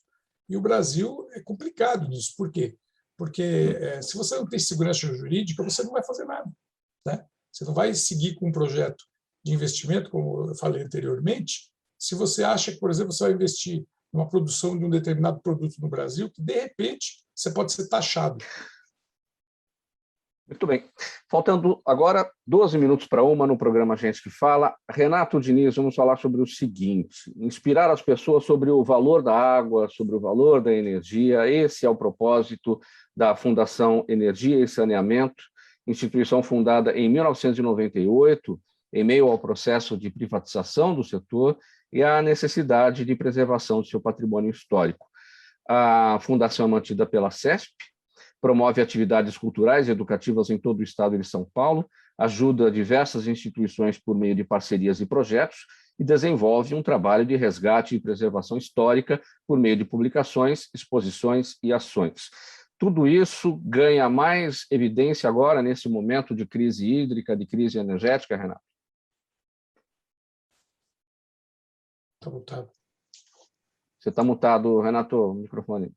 E o Brasil é complicado nisso. Por quê? Porque se você não tem segurança jurídica, você não vai fazer nada, né? Você não vai seguir com um projeto de investimento, como eu falei anteriormente, se você acha que, por exemplo, você vai investir numa produção de um determinado produto no Brasil, que, de repente, você pode ser taxado. Muito bem. Faltando agora 12 minutos para 1 no programa Gente que Fala. Renato Diniz, vamos falar sobre o seguinte: inspirar as pessoas sobre o valor da água, sobre o valor da energia. Esse é o propósito da Fundação Energia e Saneamento, instituição fundada em 1998, em meio ao processo de privatização do setor, e a necessidade de preservação do seu patrimônio histórico. A fundação é mantida pela CESP, promove atividades culturais e educativas em todo o estado de São Paulo, ajuda diversas instituições por meio de parcerias e projetos e desenvolve um trabalho de resgate e preservação histórica por meio de publicações, exposições e ações. Tudo isso ganha mais evidência agora, nesse momento de crise hídrica, de crise energética, Renato? Está mutado. Você está mutado, Renato, microfone.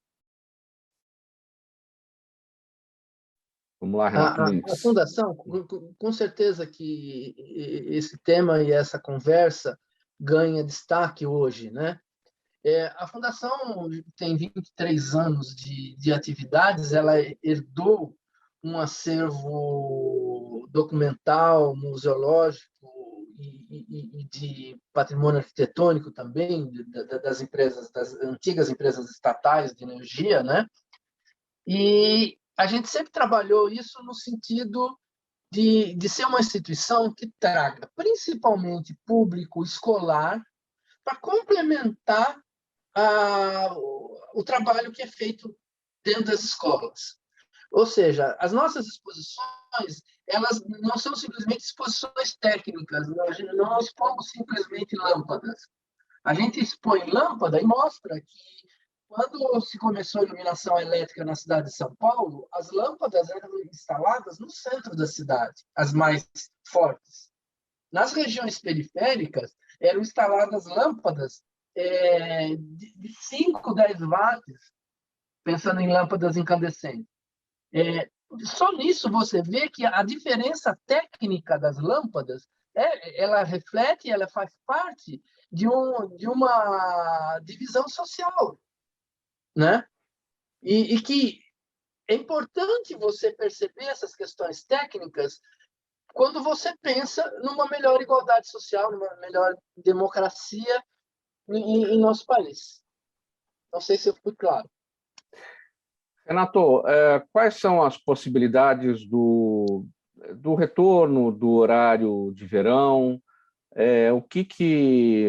Vamos lá, Renato. A Fundação, com certeza que esse tema e essa conversa ganha destaque hoje, né? A Fundação tem 23 anos de atividades, ela herdou um acervo documental, museológico e de patrimônio arquitetônico também, das empresas, das antigas empresas estatais de energia, né? E a gente sempre trabalhou isso no sentido de ser uma instituição que traga, principalmente público escolar, para complementar o trabalho que é feito dentro das escolas. Ou seja, as nossas exposições, elas não são simplesmente exposições técnicas, nós não expomos simplesmente lâmpadas. A gente expõe lâmpada e mostra que, quando se começou a iluminação elétrica na cidade de São Paulo, as lâmpadas eram instaladas no centro da cidade, as mais fortes. Nas regiões periféricas, eram instaladas lâmpadas de 5, 10 watts, pensando em lâmpadas incandescentes. Só nisso você vê que a diferença técnica das lâmpadas, ela reflete, ela faz parte de uma divisão social, né? E que é importante você perceber essas questões técnicas quando você pensa numa melhor igualdade social, numa melhor democracia em nosso país. Não sei se eu fui claro. Renato, quais são as possibilidades do retorno do horário de verão? O que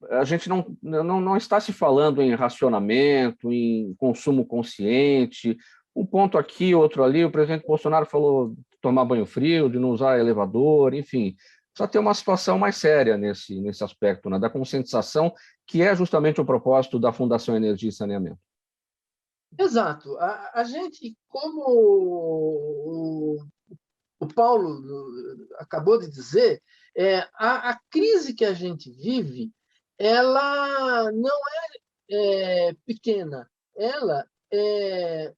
a gente não está se falando em racionamento, em consumo consciente. Um ponto aqui, outro ali. O presidente Bolsonaro falou de tomar banho frio, de não usar elevador, enfim. Só tem uma situação mais séria nesse aspecto, né, da conscientização, que é justamente o propósito da Fundação Energia e Saneamento. Exato. A gente, como o Paulo acabou de dizer, a crise que a gente vive, ela não é pequena, ela é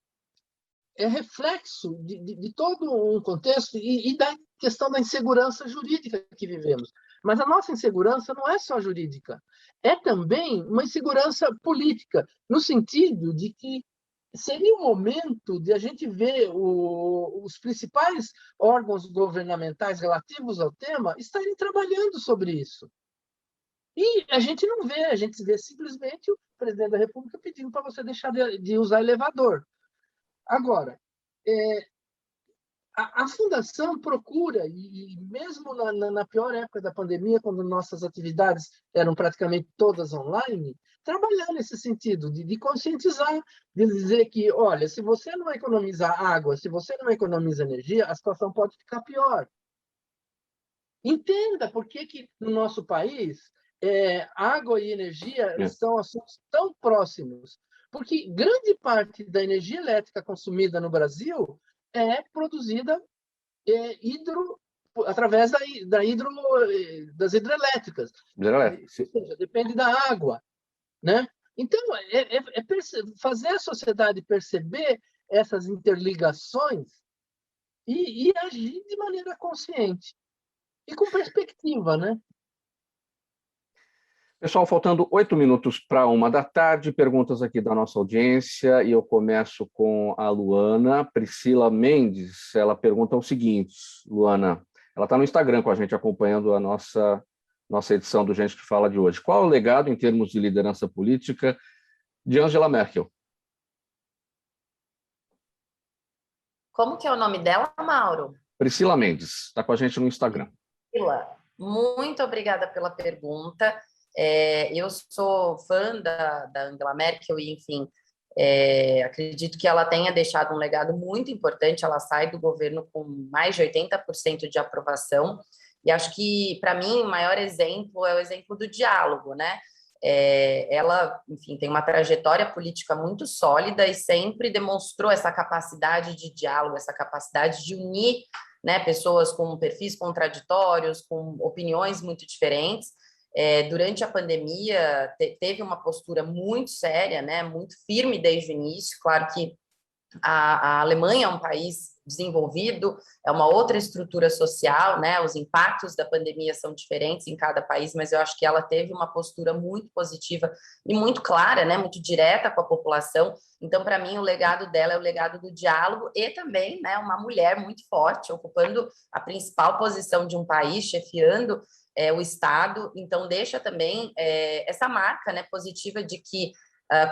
reflexo de todo um contexto e da questão da insegurança jurídica que vivemos. Mas a nossa insegurança não é só jurídica, é também uma insegurança política, no sentido de que seria o momento de a gente ver os principais órgãos governamentais relativos ao tema estarem trabalhando sobre isso. E a gente não vê, a gente vê simplesmente o presidente da República pedindo para você deixar de usar elevador. Agora, a Fundação procura, e mesmo na pior época da pandemia, quando nossas atividades eram praticamente todas online, trabalhar nesse sentido, de conscientizar, de dizer que, olha, se você não economizar água, se você não economiza energia, a situação pode ficar pior. Entenda por que no nosso país água e energia são assuntos tão próximos. Porque grande parte da energia elétrica consumida no Brasil é produzida através das hidrelétricas. Ou seja, depende da água, né? Então, fazer a sociedade perceber essas interligações e agir de maneira consciente e com perspectiva, né? Pessoal, faltando 8 minutos para 13h, perguntas aqui da nossa audiência, e eu começo com a Luana. Priscila Mendes, ela pergunta o seguinte, Luana, ela está no Instagram com a gente, acompanhando a nossa edição do Gente que Fala de hoje. Qual é o legado, em termos de liderança política, de Angela Merkel? Como que é o nome dela, Mauro? Priscila Mendes, está com a gente no Instagram. Priscila. Muito obrigada pela pergunta. Eu sou fã da Angela Merkel e, enfim, acredito que ela tenha deixado um legado muito importante. Ela sai do governo com mais de 80% de aprovação. E acho que, para mim, o maior exemplo é o exemplo do diálogo, né? Ela, enfim, tem uma trajetória política muito sólida e sempre demonstrou essa capacidade de diálogo, essa capacidade de unir, né, pessoas com perfis contraditórios, com opiniões muito diferentes. Durante a pandemia, teve uma postura muito séria, né, muito firme desde o início. Claro que a Alemanha é um país desenvolvido, é uma outra estrutura social, né? Os impactos da pandemia são diferentes em cada país, mas eu acho que ela teve uma postura muito positiva e muito clara, né? Muito direta com a população. Então, para mim, o legado dela é o legado do diálogo e também, né, uma mulher muito forte, ocupando a principal posição de um país, chefiando o Estado. Então, deixa também essa marca, né, positiva de que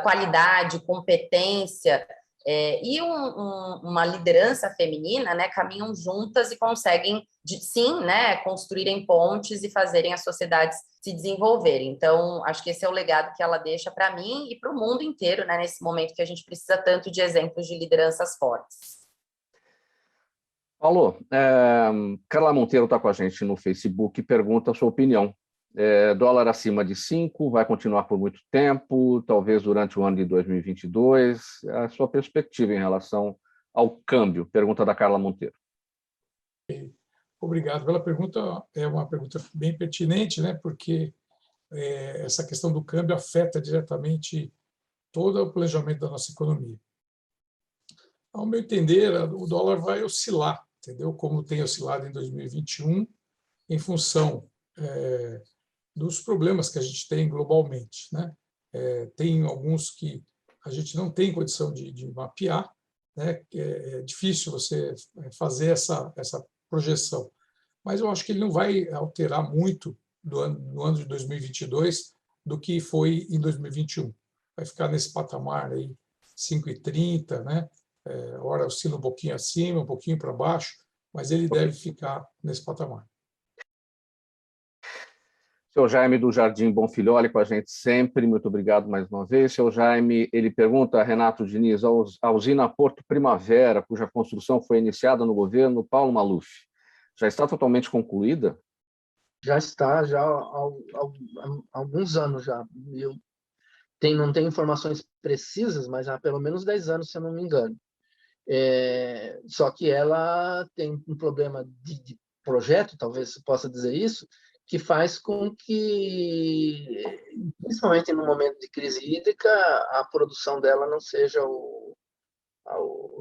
qualidade, competência e uma liderança feminina, né, caminham juntas e conseguem, sim, né, construírem pontes e fazerem as sociedades se desenvolverem. Então, acho que esse é o legado que ela deixa para mim e para o mundo inteiro, né, nesse momento que a gente precisa tanto de exemplos de lideranças fortes. Paulo, Carla Monteiro está com a gente no Facebook e pergunta a sua opinião. Dólar acima de 5, vai continuar por muito tempo, talvez durante o ano de 2022. A sua perspectiva em relação ao câmbio? Pergunta da Carla Monteiro. Obrigado pela pergunta. É uma pergunta bem pertinente, né? Porque essa questão do câmbio afeta diretamente todo o planejamento da nossa economia. Ao meu entender, o dólar vai oscilar, entendeu? Como tem oscilado em 2021, em função dos problemas que a gente tem globalmente, né? Tem alguns que a gente não tem condição de mapear, né? É difícil você fazer essa projeção, mas eu acho que ele não vai alterar muito no ano de 2022 do que foi em 2021. Vai ficar nesse patamar aí, 5,30, né? Ora oscila um pouquinho acima, um pouquinho para baixo, mas ele deve ficar nesse patamar. Seu Jaime do Jardim Bonfilholi com a gente sempre, muito obrigado mais uma vez. Seu Jaime, ele pergunta a Renato Diniz, a usina Porto Primavera, cuja construção foi iniciada no governo Paulo Maluf, já está totalmente concluída? Já está, já há alguns anos já. Não tenho informações precisas, mas há pelo menos 10 anos, se eu não me engano. Só que ela tem um problema de projeto, talvez se possa dizer isso, que faz com que, principalmente no momento de crise hídrica, a produção dela não seja o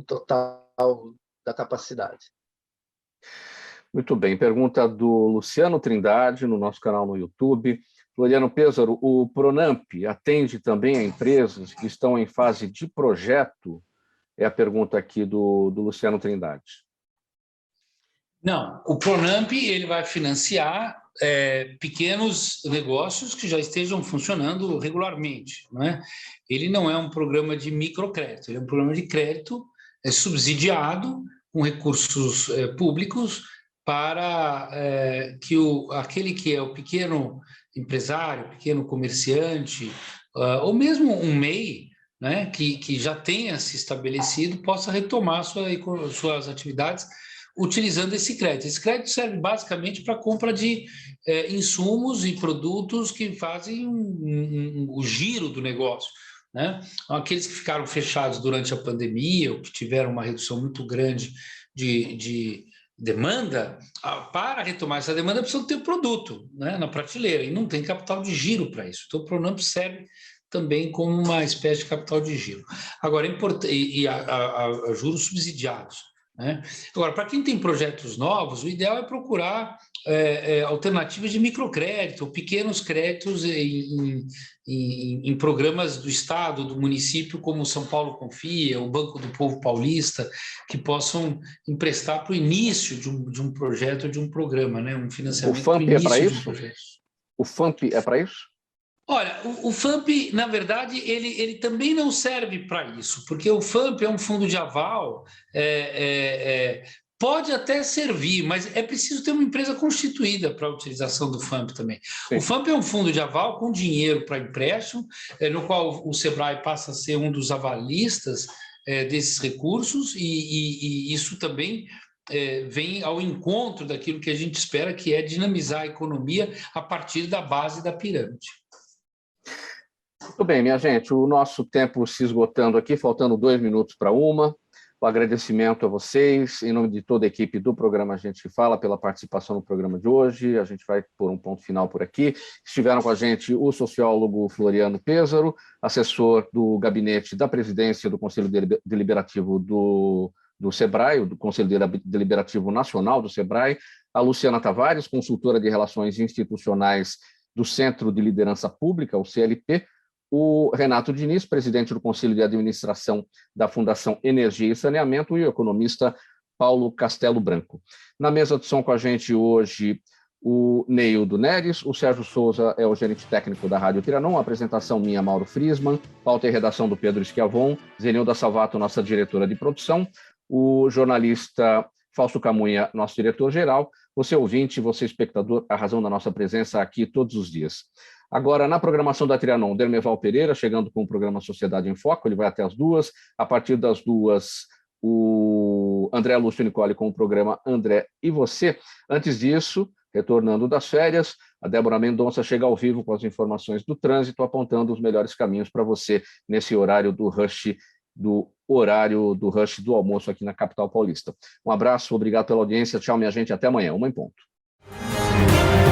total da capacidade. Muito bem. Pergunta do Luciano Trindade, no nosso canal no YouTube. Floriano Pêsaro, o Pronamp atende também a empresas que estão em fase de projeto? É a pergunta aqui do Luciano Trindade. Não, o Pronamp ele vai financiar pequenos negócios que já estejam funcionando regularmente, não é? Ele não é um programa de microcrédito, ele é um programa de crédito subsidiado com recursos públicos para que aquele que é o pequeno empresário, pequeno comerciante, ou mesmo um MEI, né, que já tenha se estabelecido, possa retomar suas atividades utilizando esse crédito. Esse crédito serve basicamente para a compra de insumos e produtos que fazem o giro do negócio, né? Aqueles que ficaram fechados durante a pandemia, ou que tiveram uma redução muito grande de demanda, para retomar essa demanda precisam ter o produto, né, na prateleira, e não tem capital de giro para isso. Então, o Pronamp serve também como uma espécie de capital de giro. Agora, a juros subsidiados, né? Agora, para quem tem projetos novos, o ideal é procurar alternativas de microcrédito, pequenos créditos em programas do Estado, do município, como o São Paulo Confia, o Banco do Povo Paulista, que possam emprestar para o início de um projeto, de um programa, né? Um financiamento. O FAMP é para isso? O FAMP é para isso? Olha, o FAMP, na verdade, ele também não serve para isso, porque o FAMP é um fundo de aval pode até servir, mas é preciso ter uma empresa constituída para a utilização do FAMP também. Sim. O FAMP é um fundo de aval com dinheiro para empréstimo, no qual o Sebrae passa a ser um dos avalistas desses recursos, e isso também vem ao encontro daquilo que a gente espera, que é dinamizar a economia a partir da base da pirâmide. Muito bem, minha gente, o nosso tempo se esgotando aqui, faltando 2 minutos para 1. O agradecimento a vocês, em nome de toda a equipe do programa A Gente Fala, pela participação no programa de hoje. A gente vai pôr um ponto final por aqui. Estiveram com a gente o sociólogo Floriano Pêssaro, assessor do gabinete da presidência do Conselho Deliberativo do Sebrae, do Conselho Deliberativo Nacional do Sebrae, a Luciana Tavares, consultora de Relações Institucionais do Centro de Liderança Pública, o CLP, o Renato Diniz, presidente do Conselho de Administração da Fundação Energia e Saneamento, e o economista Paulo Castelo Branco. Na mesa de som com a gente hoje, o Neildo Neres, o Sérgio Souza é o gerente técnico da Rádio Trianon, a apresentação minha, Mauro Friesman, pauta e redação do Pedro Schiavon, Zenilda Salvato, nossa diretora de produção, o jornalista Fausto Camunha, nosso diretor-geral, você ouvinte, você espectador, a razão da nossa presença aqui todos os dias. Agora, na programação da Trianon, Dermeval Pereira, chegando com o programa Sociedade em Foco, ele vai até as 2. A partir das 2, o André Lúcio Nicole com o programa André e Você. Antes disso, retornando das férias, a Débora Mendonça chega ao vivo com as informações do trânsito, apontando os melhores caminhos para você nesse horário do rush do almoço aqui na capital paulista. Um abraço, obrigado pela audiência, tchau, minha gente, até amanhã, 1h em ponto.